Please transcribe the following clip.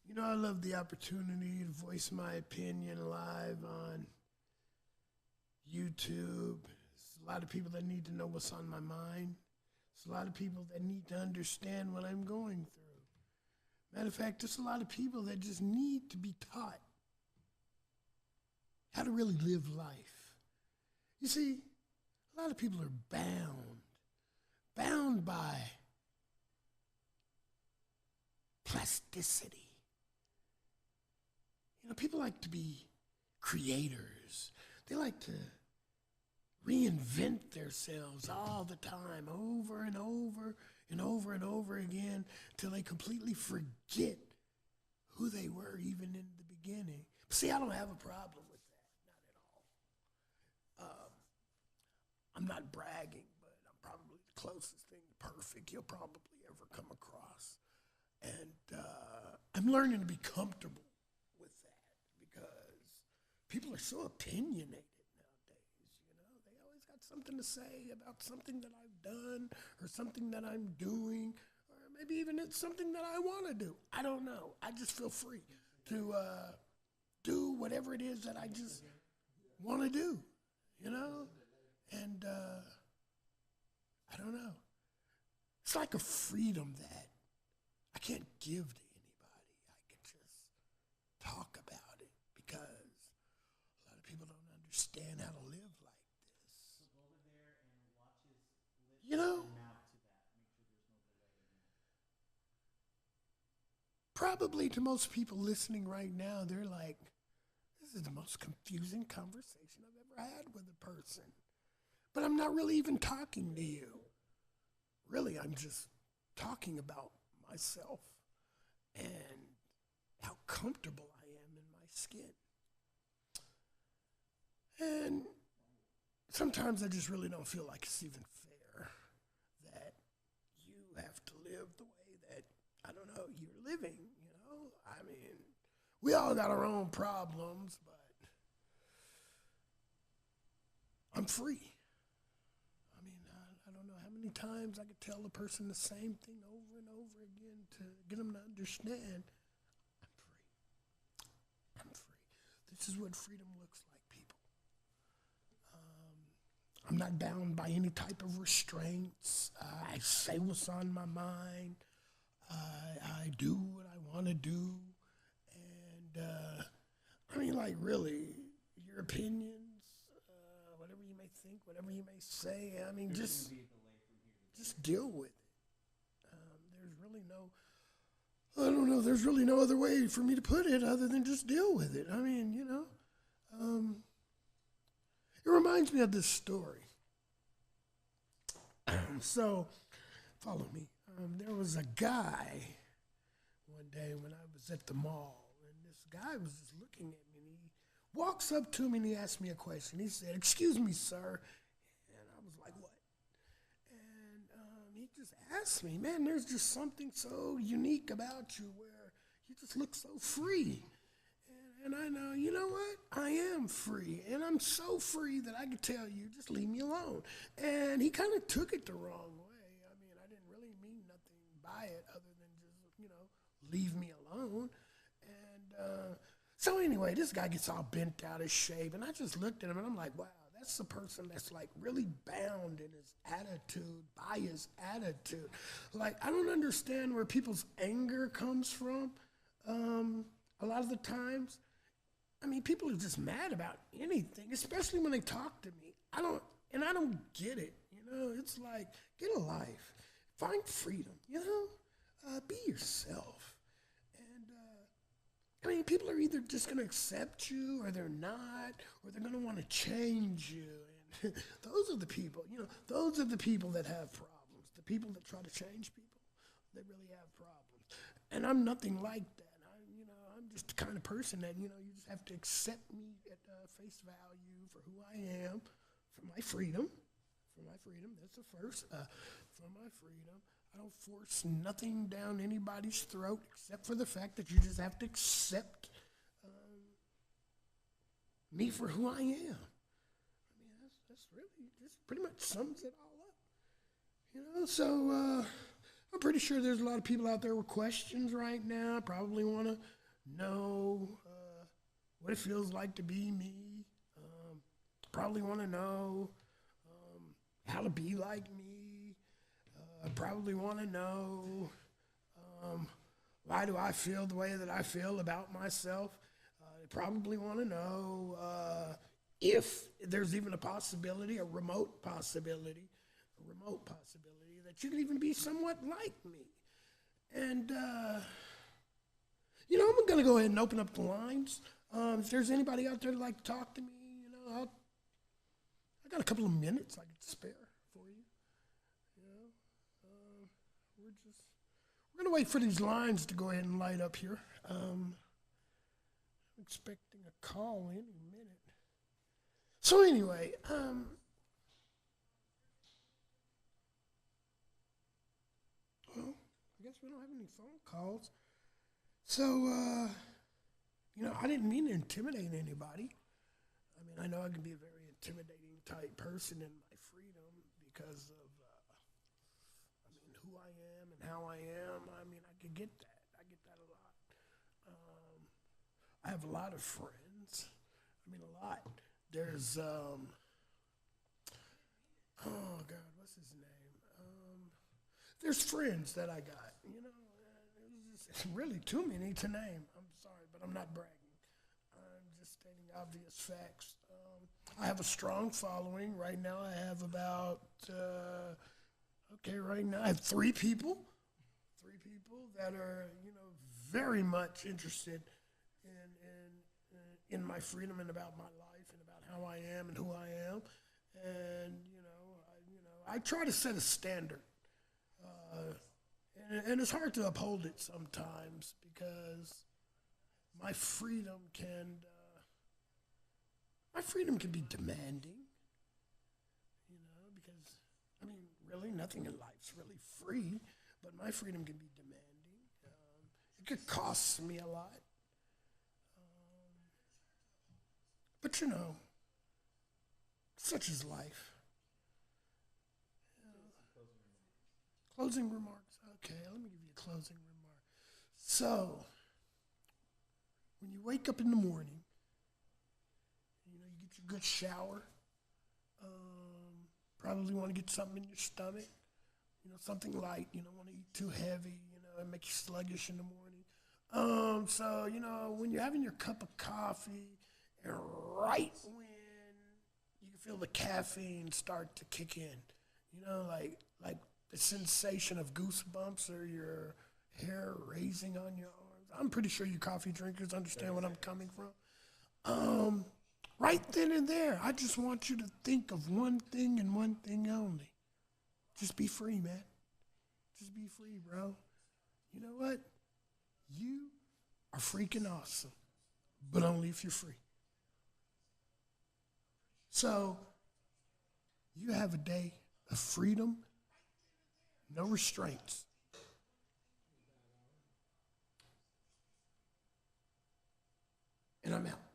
You know, I love the opportunity to voice my opinion live on YouTube. There's a lot of people that need to know what's on my mind. There's a lot of people that need to understand what I'm going through. Matter of fact, there's a lot of people that just need to be taught how to really live life. You see, a lot of people are bound by plasticity. You know, people like to be creators. They like to reinvent themselves all the time, over and over and over and over again, till they completely forget who they were even in the beginning. See, I don't have a problem with that, not at all. I'm not bragging, but I'm probably the closest thing to perfect you'll probably ever come across. And I'm learning to be comfortable with that because people are so opinionated nowadays. You know, they always got something to say about something that I've done or something that I'm doing, or maybe even it's something that I want to do. I don't know. I just feel free to do whatever it is that I just want to do. You know, and I don't know. It's like a freedom that I can't give to anybody. I can just talk about it because a lot of people don't understand how to live like this. You know, probably to most people listening right now, they're like, this is the most confusing conversation I've ever had with a person. But I'm not really even talking to you. Really, I'm just talking about myself and how comfortable I am in my skin. And sometimes I just really don't feel like it's even fair that you have to live the way that, I don't know, you're living, you know? I mean, we all got our own problems, but I'm free. I mean, I don't know how many times I could tell a person the same thing over and over again to get them to understand I'm free. I'm free. This is what freedom looks like, people. I'm not bound by any type of restraints. I say what's on my mind. I do what I want to do. And I mean, like, really, your opinions, whatever you may think, whatever you may say, I mean, just deal with it. There's really I don't know, there's really no other way for me to put it other than just deal with it. I mean, you know, um, it reminds me of this story. So, follow me. There was a guy one day when I was at the mall, and this guy was just looking at me, and he walks up to me and he asked me a question. He said, "Excuse me, sir," and I was like, "What?" And he just asked me, "Man, there's just something so unique about you where you just look so free." And I know, you know what? I am free. And I'm so free that I could tell you, just leave me alone. And he kind of took it the wrong way. I mean, I didn't really mean nothing by it other than just, leave me alone. And so, anyway, this guy gets all bent out of shape. And I just looked at him and I'm like, wow, that's a person that's like really bound in his attitude, by his attitude. Like, I don't understand where people's anger comes from. A lot of the times, I mean, people are just mad about anything, especially when they talk to me. I don't get it. You know, it's like, get a life, find freedom, be yourself. And, I mean, people are either just going to accept you or they're not, or they're going to want to change you. And those are the people, those are the people that have problems. The people that try to change people, they really have problems. And I'm nothing like that. I'm just the kind of person that, you just have to accept me at face value for who I am, for my freedom. For my freedom, that's the first. For my freedom. I don't force nothing down anybody's throat except for the fact that you just have to accept me for who I am. I mean, that's really, just pretty much sums it all up. So I'm pretty sure there's a lot of people out there with questions right now. Probably want to know what it feels like to be me. Probably want to know how to be like me. Probably want to know why do I feel the way that I feel about myself. Probably want to know if there's even a possibility, a remote possibility, that you can even be somewhat like me. And, I'm going to go ahead and open up the lines. If there's anybody out there that'd like to talk to me, I got a couple of minutes I could spare for you. We're going to wait for these lines to go ahead and light up here. I'm expecting a call any minute. So anyway, well, I guess we don't have any phone calls. So, I didn't mean to intimidate anybody. I mean, I know I can be a very intimidating type person in my freedom because of, who I am and how I am. I mean, I could get that. I get that a lot. I have a lot of friends. I mean, a lot. There's, oh God, what's his name? There's friends that I got, it's really too many to name. I'm sorry, but I'm not bragging. I'm just stating obvious facts. I have a strong following. Right now I have about, right now I have three people that are, very much interested in my freedom and about my life and about how I am and who I am. And, I try to set a standard. And it's hard to uphold it sometimes because my freedom can be demanding, because, really nothing in life's really free, but my freedom can be demanding. It could cost me a lot. But, such is life. Closing remarks. Okay, let me give you a closing remark. So, when you wake up in the morning, you get your good shower. Probably want to get something in your stomach. Something light. You don't want to eat too heavy. It makes you sluggish in the morning. So, when you're having your cup of coffee, and right when you can feel the caffeine start to kick in, like the sensation of goosebumps or your hair raising on your arms. I'm pretty sure you coffee drinkers understand what I'm coming from. Right then and there, I just want you to think of one thing and one thing only. Just be free, man. Just be free, bro. You know what? You are freaking awesome, but only if you're free. So, you have a day of freedom, no restraints. And I'm out.